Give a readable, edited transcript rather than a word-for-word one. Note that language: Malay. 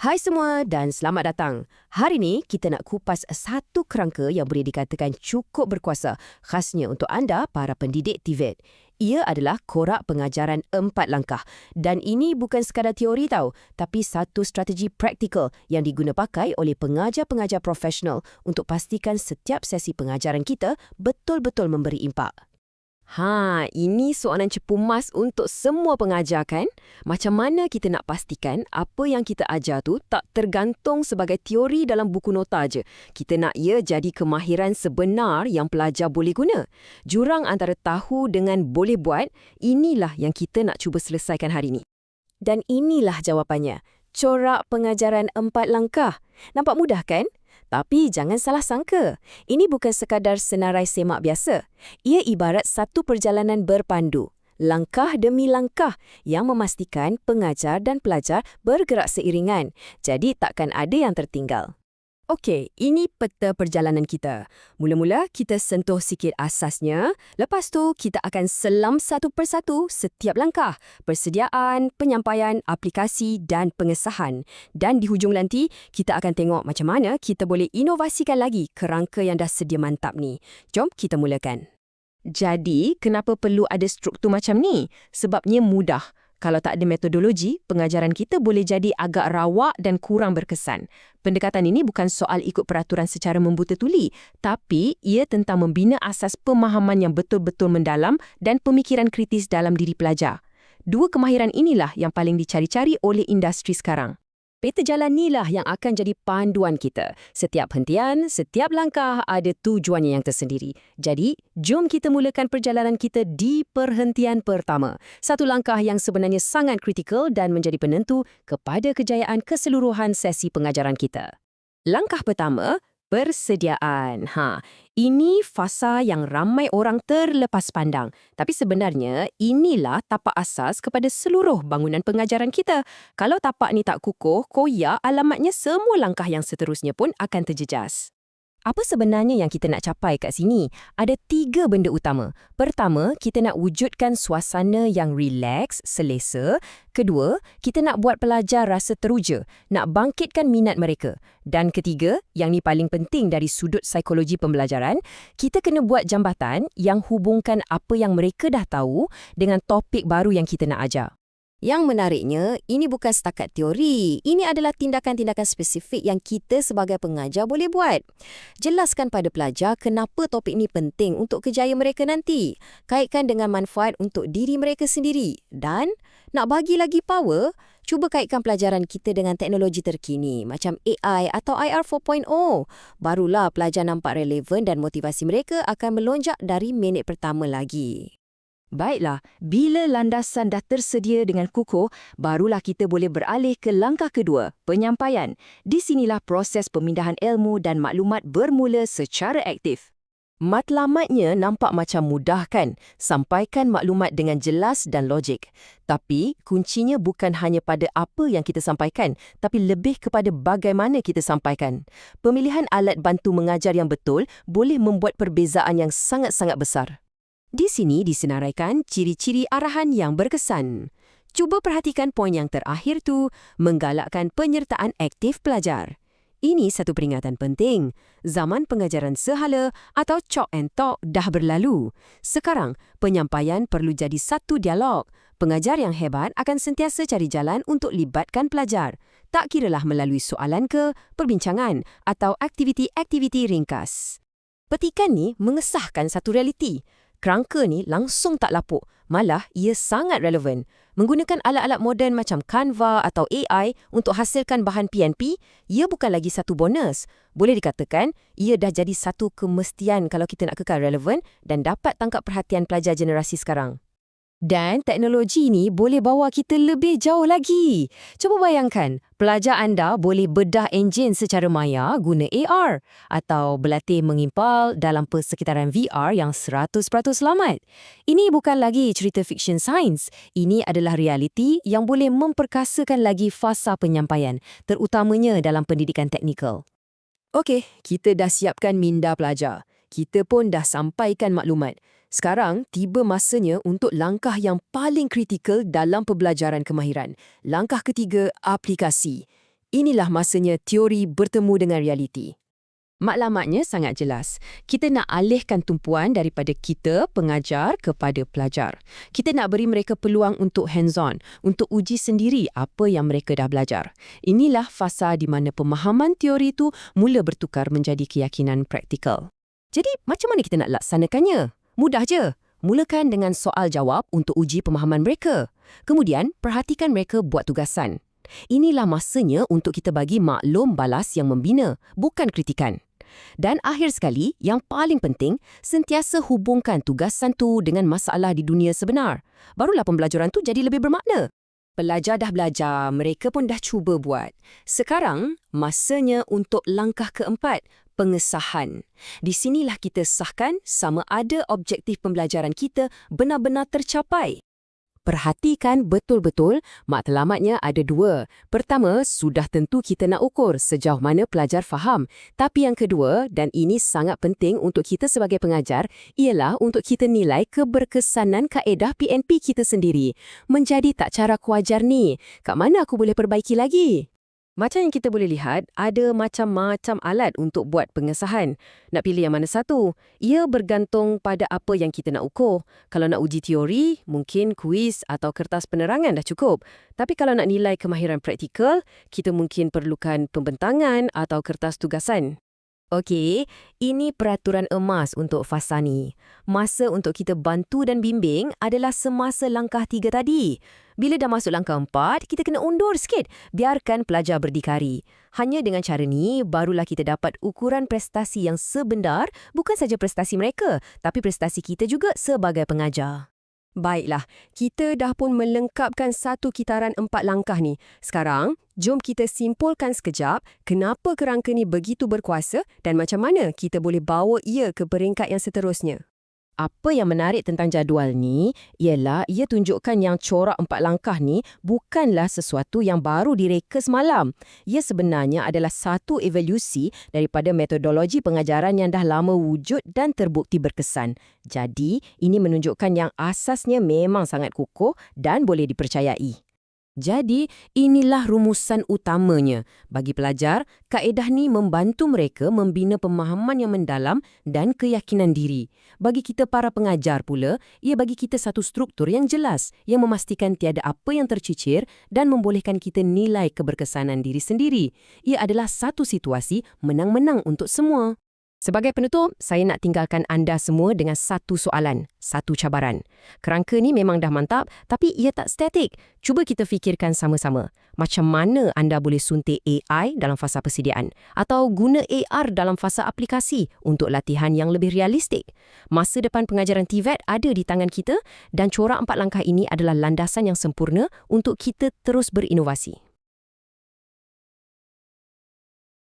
Hai semua dan selamat datang. Hari ini kita nak kupas satu kerangka yang boleh dikatakan cukup berkuasa, khasnya untuk anda para pendidik TVET. Ia adalah korak pengajaran 4 langkah. Dan ini bukan sekadar teori tau, tapi satu strategi praktikal yang diguna pakai oleh pengajar-pengajar profesional untuk pastikan setiap sesi pengajaran kita betul-betul memberi impak. Ini soalan cepu mas untuk semua pengajar kan? Macam mana kita nak pastikan apa yang kita ajar tu tak tergantung sebagai teori dalam buku nota je. Kita nak ia jadi kemahiran sebenar yang pelajar boleh guna. Jurang antara tahu dengan boleh buat, inilah yang kita nak cuba selesaikan hari ini. Dan inilah jawapannya. Corak pengajaran 4 langkah. Nampak mudah kan? Tapi jangan salah sangka, ini bukan sekadar senarai semak biasa. Ia ibarat satu perjalanan berpandu, langkah demi langkah yang memastikan pengajar dan pelajar bergerak seiringan. Jadi takkan ada yang tertinggal. Okey, ini peta perjalanan kita. Mula-mula kita sentuh sikit asasnya, lepas tu kita akan selam satu persatu setiap langkah, persediaan, penyampaian, aplikasi dan pengesahan. Dan di hujung nanti, kita akan tengok macam mana kita boleh inovasikan lagi kerangka yang dah sedia mantap ni. Jom kita mulakan. Jadi, kenapa perlu ada struktur macam ni? Sebabnya mudah. Kalau tak ada metodologi, pengajaran kita boleh jadi agak rawak dan kurang berkesan. Pendekatan ini bukan soal ikut peraturan secara membuta tuli, tapi ia tentang membina asas pemahaman yang betul-betul mendalam dan pemikiran kritis dalam diri pelajar. Dua kemahiran inilah yang paling dicari-cari oleh industri sekarang. Peta jalan inilah yang akan jadi panduan kita. Setiap hentian, setiap langkah ada tujuannya yang tersendiri. Jadi, jom kita mulakan perjalanan kita di perhentian pertama. Satu langkah yang sebenarnya sangat kritikal dan menjadi penentu kepada kejayaan keseluruhan sesi pengajaran kita. Langkah pertama, persediaan. Ini fasa yang ramai orang terlepas pandang. Tapi sebenarnya, inilah tapak asas kepada seluruh bangunan pengajaran kita. Kalau tapak ni tak kukuh, koyak, alamatnya semua langkah yang seterusnya pun akan terjejas. Apa sebenarnya yang kita nak capai kat sini? Ada 3 benda utama. Pertama, kita nak wujudkan suasana yang rileks, selesa. Kedua, kita nak buat pelajar rasa teruja, nak bangkitkan minat mereka. Dan ketiga, yang ni paling penting dari sudut psikologi pembelajaran, kita kena buat jambatan yang hubungkan apa yang mereka dah tahu dengan topik baru yang kita nak ajar. Yang menariknya, ini bukan setakat teori. Ini adalah tindakan-tindakan spesifik yang kita sebagai pengajar boleh buat. Jelaskan pada pelajar kenapa topik ini penting untuk kejayaan mereka nanti. Kaitkan dengan manfaat untuk diri mereka sendiri. Dan nak bagi lagi power, cuba kaitkan pelajaran kita dengan teknologi terkini macam AI atau IR 4.0. Barulah pelajar nampak relevan dan motivasi mereka akan melonjak dari minit pertama lagi. Baiklah, bila landasan dah tersedia dengan kukuh, barulah kita boleh beralih ke langkah kedua, penyampaian. Di sinilah proses pemindahan ilmu dan maklumat bermula secara aktif. Matlamatnya nampak macam mudah kan? Sampaikan maklumat dengan jelas dan logik. Tapi kuncinya bukan hanya pada apa yang kita sampaikan, tapi lebih kepada bagaimana kita sampaikan. Pemilihan alat bantu mengajar yang betul boleh membuat perbezaan yang sangat-sangat besar. Di sini disenaraikan ciri-ciri arahan yang berkesan. Cuba perhatikan poin yang terakhir tu, menggalakkan penyertaan aktif pelajar. Ini satu peringatan penting. Zaman pengajaran sehala atau chalk and talk dah berlalu. Sekarang, penyampaian perlu jadi satu dialog. Pengajar yang hebat akan sentiasa cari jalan untuk libatkan pelajar. Tak kiralah melalui soalan ke, perbincangan atau aktiviti-aktiviti ringkas. Petikan ni mengesahkan satu realiti. Kerangka ni langsung tak lapuk, malah ia sangat relevan. Menggunakan alat-alat moden macam Canva atau AI untuk hasilkan bahan PNP, ia bukan lagi satu bonus. Boleh dikatakan, ia dah jadi satu kemestian kalau kita nak kekal relevan dan dapat tangkap perhatian pelajar generasi sekarang. Dan teknologi ini boleh bawa kita lebih jauh lagi. Cuba bayangkan, pelajar anda boleh bedah enjin secara maya guna AR atau berlatih mengimpal dalam persekitaran VR yang 100% selamat. Ini bukan lagi cerita fiksyen sains. Ini adalah realiti yang boleh memperkasakan lagi fasa penyampaian, terutamanya dalam pendidikan teknikal. Okey, kita dah siapkan minda pelajar. Kita pun dah sampaikan maklumat. Sekarang, tiba masanya untuk langkah yang paling kritikal dalam pembelajaran kemahiran. Langkah ketiga, aplikasi. inilah masanya teori bertemu dengan realiti. Maklumatnya sangat jelas. Kita nak alihkan tumpuan daripada kita, pengajar, kepada pelajar. Kita nak beri mereka peluang untuk hands-on, untuk uji sendiri apa yang mereka dah belajar. Inilah fasa di mana pemahaman teori itu mula bertukar menjadi keyakinan praktikal. Jadi, macam mana kita nak laksanakannya? Mudah je. Mulakan dengan soal-jawab untuk uji pemahaman mereka. Kemudian, perhatikan mereka buat tugasan. Inilah masanya untuk kita bagi maklum balas yang membina, bukan kritikan. Dan akhir sekali, yang paling penting, sentiasa hubungkan tugasan tu dengan masalah di dunia sebenar. Barulah pembelajaran tu jadi lebih bermakna. Pelajar dah belajar, mereka pun dah cuba buat. Sekarang, masanya untuk langkah keempat, pengesahan. Di sinilah kita sahkan sama ada objektif pembelajaran kita benar-benar tercapai. Perhatikan betul-betul, matlamatnya ada dua. Pertama, sudah tentu kita nak ukur sejauh mana pelajar faham. Tapi yang kedua, dan ini sangat penting untuk kita sebagai pengajar, ialah untuk kita nilai keberkesanan kaedah PNP kita sendiri. Menjadi tak cara kuajar ni, kat mana aku boleh perbaiki lagi? Macam yang kita boleh lihat, ada macam-macam alat untuk buat pengesahan. Nak pilih yang mana satu? Ia bergantung pada apa yang kita nak ukur. Kalau nak uji teori, mungkin kuis atau kertas penerangan dah cukup. Tapi kalau nak nilai kemahiran praktikal, kita mungkin perlukan pembentangan atau kertas tugasan. Okey, ini peraturan emas untuk fasa ni. Masa untuk kita bantu dan bimbing adalah semasa langkah 3 tadi. Bila dah masuk langkah 4, kita kena undur sikit. Biarkan pelajar berdikari. Hanya dengan cara ni, barulah kita dapat ukuran prestasi yang sebenar, bukan saja prestasi mereka, tapi prestasi kita juga sebagai pengajar. Baiklah, kita dah pun melengkapkan satu kitaran 4 langkah ni. Sekarang, jom kita simpulkan sekejap kenapa kerangka ni begitu berkuasa dan macam mana kita boleh bawa ia ke peringkat yang seterusnya. Apa yang menarik tentang jadual ni ialah ia tunjukkan yang corak 4 langkah ni bukanlah sesuatu yang baru direka semalam. Ia sebenarnya adalah satu evolusi daripada metodologi pengajaran yang dah lama wujud dan terbukti berkesan. Jadi, ini menunjukkan yang asasnya memang sangat kukuh dan boleh dipercayai. Jadi, inilah rumusan utamanya. Bagi pelajar, kaedah ni membantu mereka membina pemahaman yang mendalam dan keyakinan diri. Bagi kita para pengajar pula, ia bagi kita satu struktur yang jelas yang memastikan tiada apa yang tercicir dan membolehkan kita nilai keberkesanan diri sendiri. Ia adalah satu situasi menang-menang untuk semua. Sebagai penutup, saya nak tinggalkan anda semua dengan satu soalan, satu cabaran. Kerangka ni memang dah mantap, tapi ia tak statik. Cuba kita fikirkan sama-sama. Macam mana anda boleh suntik AI dalam fasa persediaan? Atau guna AR dalam fasa aplikasi untuk latihan yang lebih realistik? Masa depan pengajaran TVET ada di tangan kita dan corak 4 langkah ini adalah landasan yang sempurna untuk kita terus berinovasi.